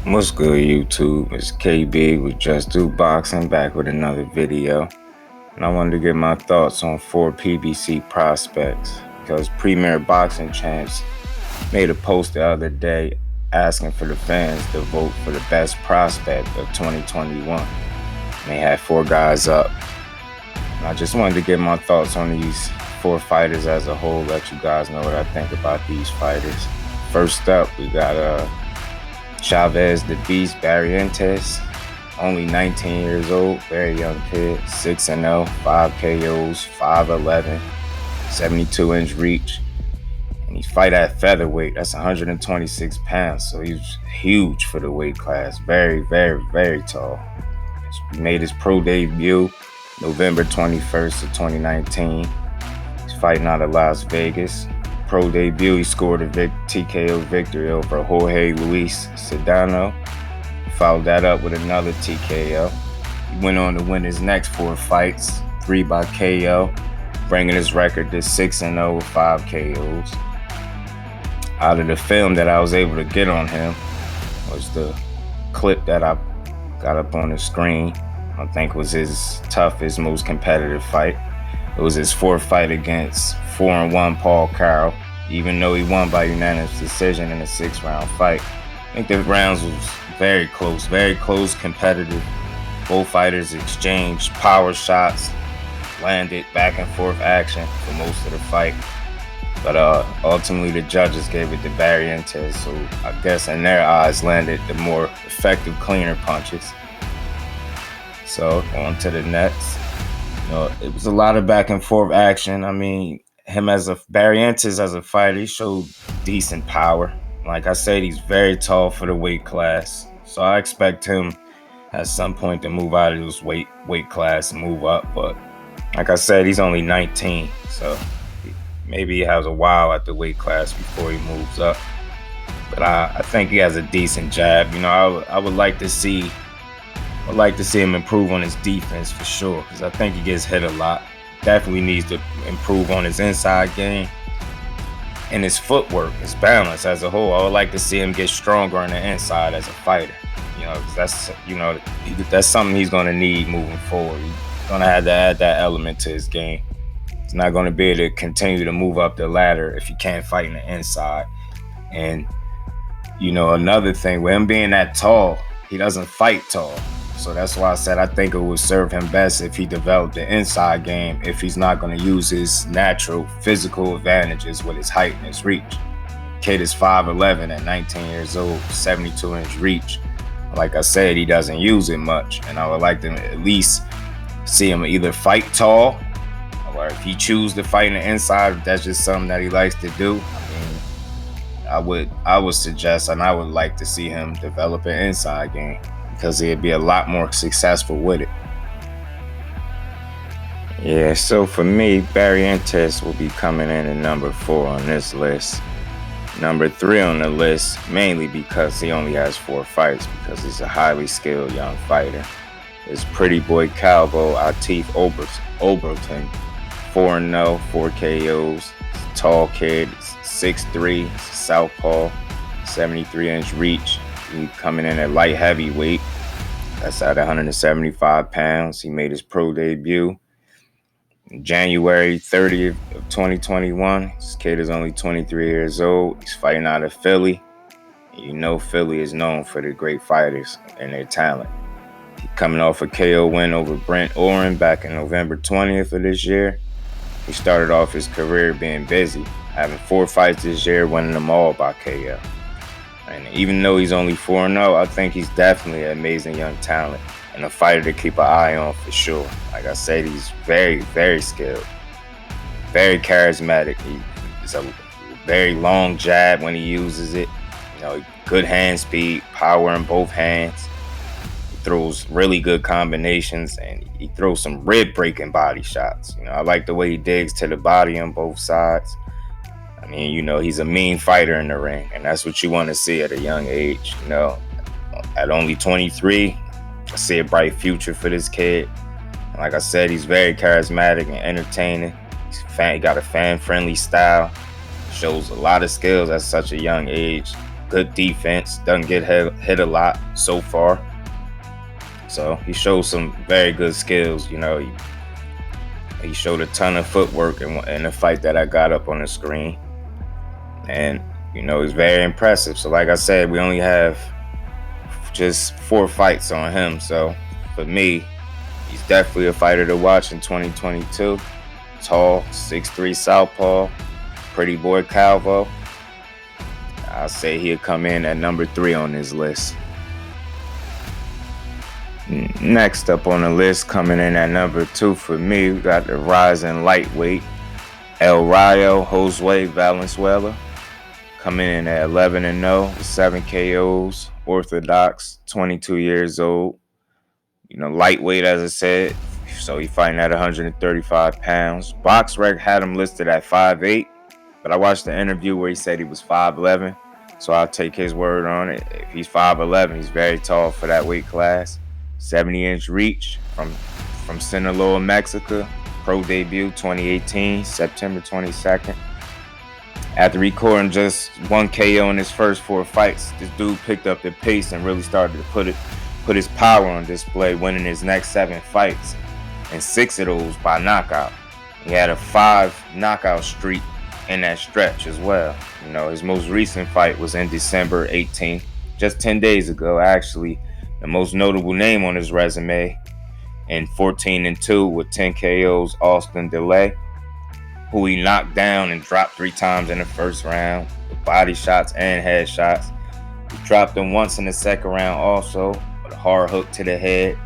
What's good, YouTube? It's KB with Just Do Boxing, back with another video. And I wanted to get my thoughts on 4 PBC prospects because Premier Boxing Champs made a post the other day asking for the fans to vote for the best prospect of 2021. And they had 4 guys up. And I just wanted to get my thoughts on these 4 fighters as a whole, let you guys know what I think about these fighters. First up, we got Chavez the Beast Barrientos, only 19 years old, very young kid, 6-0, 5 KOs, 5'11", 72-inch reach. And he fight at featherweight, that's 126 pounds, so he's huge for the weight class, very, very, very tall. He made his pro debut November 21st of 2019. He's fighting out of Las Vegas. Pro debut, he scored a TKO victory over Jorge Luis Sedano. Followed that up with another TKO. He went on to win his next 4 fights, 3 by KO, bringing his record to 6-0 with 5 KOs. Out of the film that I was able to get on him was the clip that I got up on the screen. I think was his toughest, most competitive fight. It was his 4th fight against 4-1 Paul Carroll, even though he won by unanimous decision in a 6-round fight. I think the rounds was very close, competitive. Both fighters exchanged power shots, landed back and forth action for most of the fight. But ultimately the judges gave it to Barrientos, who I guess in their eyes landed the more effective, cleaner punches. So on to the next. It was a lot of back and forth action. I mean, him as a Barrientos as a fighter, he showed decent power. Like I said, he's very tall for the weight class. So I expect him at some point to move out of this weight class and move up. But like I said, he's only 19. So maybe he has a while at the weight class before he moves up. But I think he has a decent jab. I would like to see him improve on his defense for sure, because I think he gets hit a lot. Definitely needs to improve on his inside game and his footwork, his balance as a whole. I would like to see him get stronger on the inside as a fighter. That's something he's going to need moving forward. He's going to have to add that element to his game. He's not going to be able to continue to move up the ladder if he can't fight in the inside. And another thing, with him being that tall, he doesn't fight tall. So that's why I said I think it would serve him best if he developed the inside game, if he's not going to use his natural physical advantages with his height and his reach. Kid is 5'11" at 19 years old, 72-inch reach. Like I said, he doesn't use it much, and I would like to at least see him either fight tall, or if he chooses to fight in the inside, if that's just something that he likes to do. I would suggest, and I would like to see him develop an inside game, because he'd be a lot more successful with it. Yeah, so for me, Barrientos will be coming in at number 4 on this list. Number 3 on the list, mainly because he only has 4 fights, because he's a highly skilled young fighter, is Pretty Boy Cowboy Atif Oberton, 4-0, 4 KOs, tall kid, 6'3", southpaw, 73-inch reach. He coming in at light heavyweight. That's at 175 pounds. He made his pro debut January 30th of 2021. This kid is only 23 years old. He's fighting out of Philly. Philly is known for the great fighters and their talent. He's coming off a KO win over Brent Oren back in November 20th of this year. He started off his career being busy, having 4 fights this year, winning them all by KO. And even though he's only 4-0, I think he's definitely an amazing young talent and a fighter to keep an eye on for sure. Like I said, he's very, very skilled, very charismatic. He's a very long jab when he uses it. Good hand speed, power in both hands. He throws really good combinations, and he throws some rib-breaking body shots. I like the way he digs to the body on both sides. I mean, he's a mean fighter in the ring, and that's what you want to see at a young age. At only 23, I see a bright future for this kid. And like I said, he's very charismatic and entertaining. He got a fan-friendly style. Shows a lot of skills at such a young age. good defense. Doesn't get hit a lot so far. So he showed some very good skills. He showed a ton of footwork in the fight that I got up on the screen. And, it's very impressive. So like I said, we only have just 4 fights on him. So for me, he's definitely a fighter to watch in 2022. Tall, 6'3" southpaw, pretty boy Calvo. I'll say he'll come in at number 3 on this list. Next up on the list, coming in at number 2 for me, we got the rising lightweight, El Rayo Josue Valenzuela. Coming in at 11-0, 7 KOs, orthodox, 22 years old. Lightweight, as I said, so he fighting at 135 pounds. BoxRec had him listed at 5'8", but I watched the interview where he said he was 5'11", so I'll take his word on it. If he's 5'11", he's very tall for that weight class. 70-inch reach from Sinaloa, Mexico. Pro debut 2018, September 22nd. After recording just 1 KO in his first 4 fights, this dude picked up the pace and really started to put his power on display, winning his next 7 fights, and 6 of those by knockout. He had a 5 knockout streak in that stretch as well. His most recent fight was in December 18th, just 10 days ago. Actually, the most notable name on his resume, in 14-2 with 10 KOs, Austin Delay, who he knocked down and dropped 3 times in the first round with body shots and head shots. He dropped him once in the second round also, with a hard hook to the head.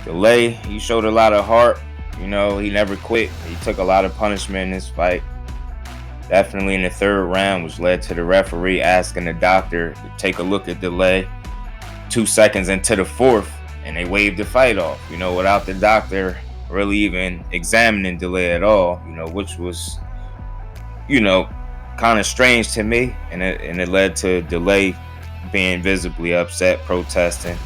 Delay, he showed a lot of heart. He never quit. He took a lot of punishment in this fight. Definitely in the third round, which led to the referee asking the doctor to take a look at Delay 2 seconds into the fourth, and they waved the fight off, without the doctor really even examining Delay at all, which was, kind of strange to me. And it led to Delay being visibly upset, protesting,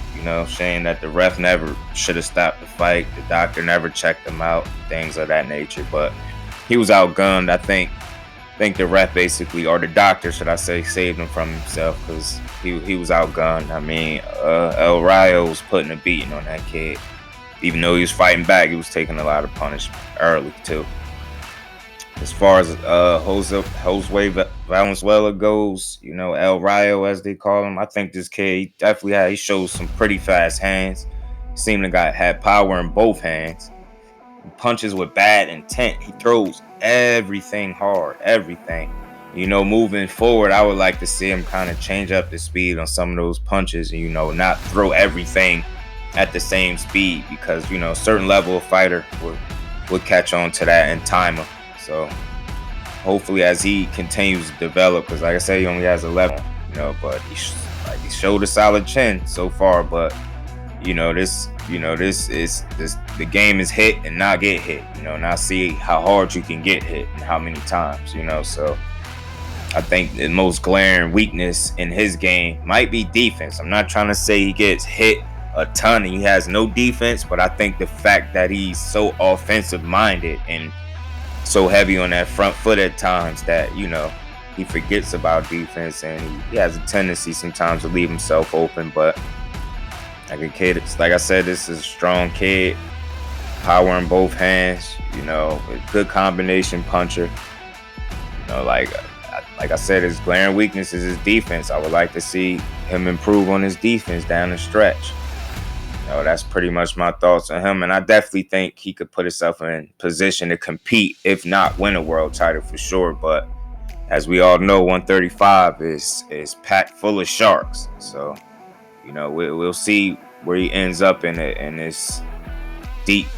saying that the ref never should have stopped the fight. The doctor never checked him out, things of that nature. But he was outgunned. I think the ref basically, or the doctor, should I say, saved him from himself, because he was outgunned. El Rayo was putting a beating on that kid. Even though he was fighting back, he was taking a lot of punishment early too. As far as Josue Valenzuela goes, El Rayo, as they call him, I think this kid he shows some pretty fast hands. Seemed to had power in both hands. He punches with bad intent. He throws everything hard, everything. Moving forward, I would like to see him kind of change up the speed on some of those punches and, not throw everything at the same speed, because a certain level of fighter would catch on to that and time him. So hopefully, as he continues to develop, because like I said, he only has 11, but he showed a solid chin so far. But the game is hit and not get hit. Now see how hard you can get hit and how many times. So I think the most glaring weakness in his game might be defense. I'm not trying to say he gets hit a ton and he has no defense, but I think the fact that he's so offensive minded and so heavy on that front foot at times that he forgets about defense, and he has a tendency sometimes to leave himself open. But like a kid, like I said, this is a strong kid, power in both hands, a good combination puncher. Like I said, his glaring weakness is his defense. I would like to see him improve on his defense down the stretch. That's pretty much my thoughts on him. And I definitely think he could put himself in position to compete, if not win a world title for sure. But as we all know, 135 is packed full of sharks. So, we'll see where he ends up in this deep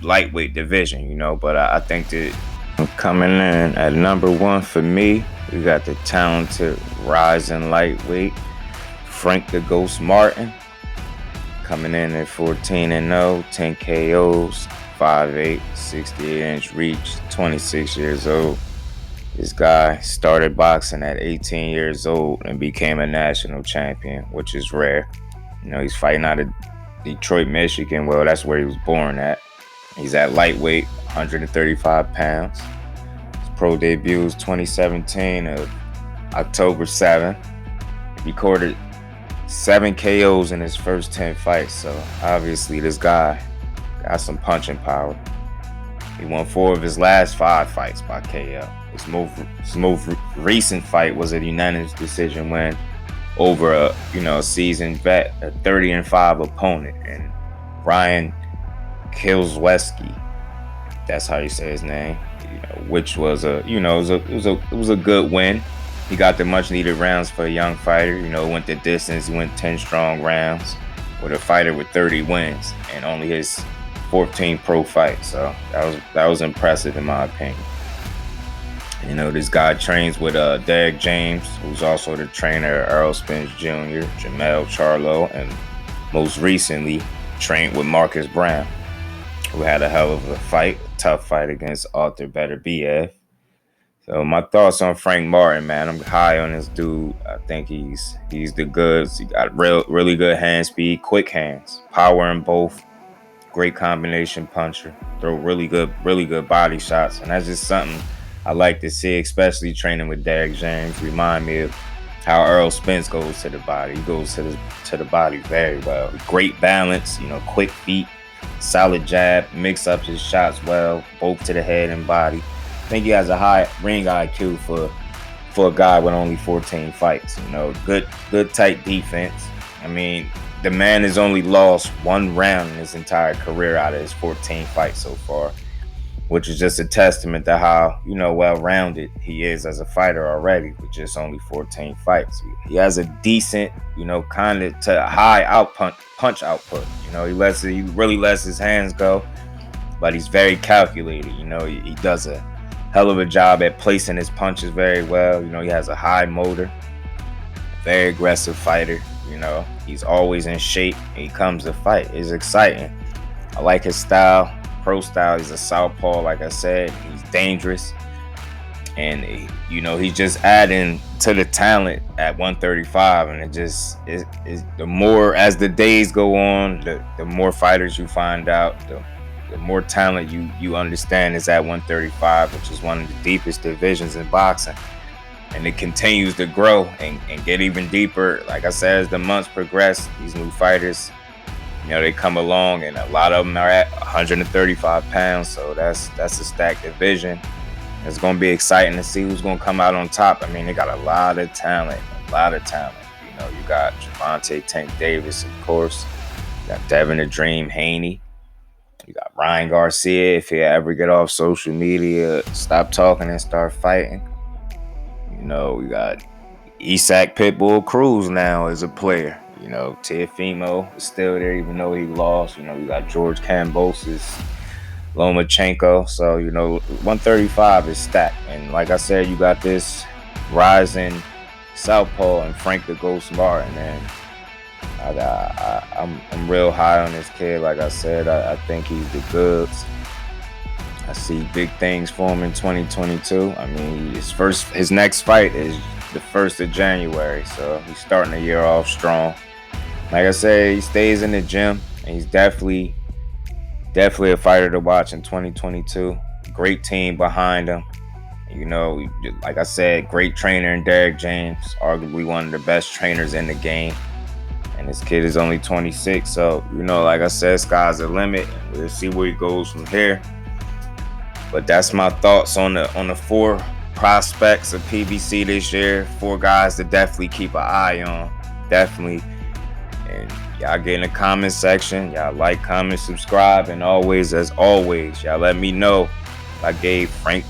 lightweight division, But I think that coming in at number 1 for me, we got the talented rising lightweight, Frank the Ghost Martin. Coming in at 14-0, 10 KOs, 5'8", 68-inch reach, 26 years old. This guy started boxing at 18 years old and became a national champion, which is rare. He's fighting out of Detroit, Michigan. Well, that's where he was born at. He's at lightweight, 135 pounds. His pro debut was 2017 of October 7th. recorded 7 KOs in his first 10 fights. So obviously this guy got some punching power. He won 4 of his last 5 fights by KO. His most recent fight was a unanimous decision win over a seasoned vet, a 30-5 opponent, and Ryan Kilsweski. That's how you say his name. Which was it was a good win. He got the much needed rounds for a young fighter. Went the distance, went 10 strong rounds with a fighter with 30 wins and only his 14 pro fights. So that was impressive in my opinion. This guy trains with Derek James, who's also the trainer of Errol Spence Jr., Jamel Charlo, and most recently trained with Marcus Brown, who had a hell of a fight, a tough fight against Arthur Beterbiev. So my thoughts on Frank Martin, man. I'm high on this dude. I think he's the goods. He got really good hand speed, quick hands, power in both. Great combination puncher, throw really good body shots, and that's just something I like to see, especially training with Derek James. Remind me of how Errol Spence goes to the body. He goes to the body very well. Great balance, quick feet, solid jab, mix up his shots well, both to the head and body. I think he has a high ring IQ for a guy with only 14 fights. Good tight defense. I mean, the man has only lost 1 round in his entire career out of his 14 fights so far, which is just a testament to how, well-rounded he is as a fighter already with just only 14 fights. He has a decent, kind of to high punch output. He really lets his hands go, but he's very calculated. He does a hell of a job at placing his punches very well. He has a high motor, very aggressive fighter. He's always in shape and he comes to fight. It's exciting. I like his style, pro style. He's a southpaw, like I said. He's dangerous. And, he's just adding to the talent at 135. And the more, as the days go on, the more fighters you find out, the more talent you understand is at 135, which is one of the deepest divisions in boxing. And it continues to grow and get even deeper. Like I said, as the months progress, these new fighters, they come along, and a lot of them are at 135 pounds. So that's a stacked division. It's going to be exciting to see who's going to come out on top. I mean, they got a lot of talent. You got Gervonta Tank Davis, of course. You got Devin the Dream Haney. You got Ryan Garcia. If he ever get off social media, stop talking and start fighting. We got Isak Pitbull Cruz now as a player. Teofimo is still there even though he lost. We got George Kambosos, Lomachenko. So, 135 is stacked. And like I said, you got this rising southpaw and Frank the Ghost Martin. And I'm real high on this kid. Like I said, I think he's the goods. I see big things for him in 2022. I mean, his next fight is the 1st of January, so he's starting the year off strong. Like I said, he stays in the gym, and he's definitely a fighter to watch in 2022. Great team behind him. Like I said, great trainer in Derek James, arguably one of the best trainers in the game. And this kid is only 26, so like I said, sky's the limit. We'll see where he goes from here. But that's my thoughts on the 4 prospects of PBC this year. 4 guys to definitely keep an eye on. Definitely. And y'all get in the comment section. Y'all like, comment, subscribe. And as always, y'all let me know if I gave Frank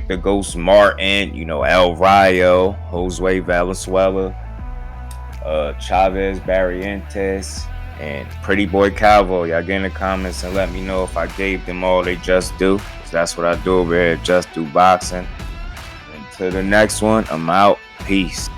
the Ghost Martin, El Rayo, Josue Valenzuela, Chavez Barrientos, and Pretty Boy Calvo. Y'all get in the comments and let me know if I gave them all they just do. That's what I do over here at Just Do Boxing. Until the next one, I'm out. Peace.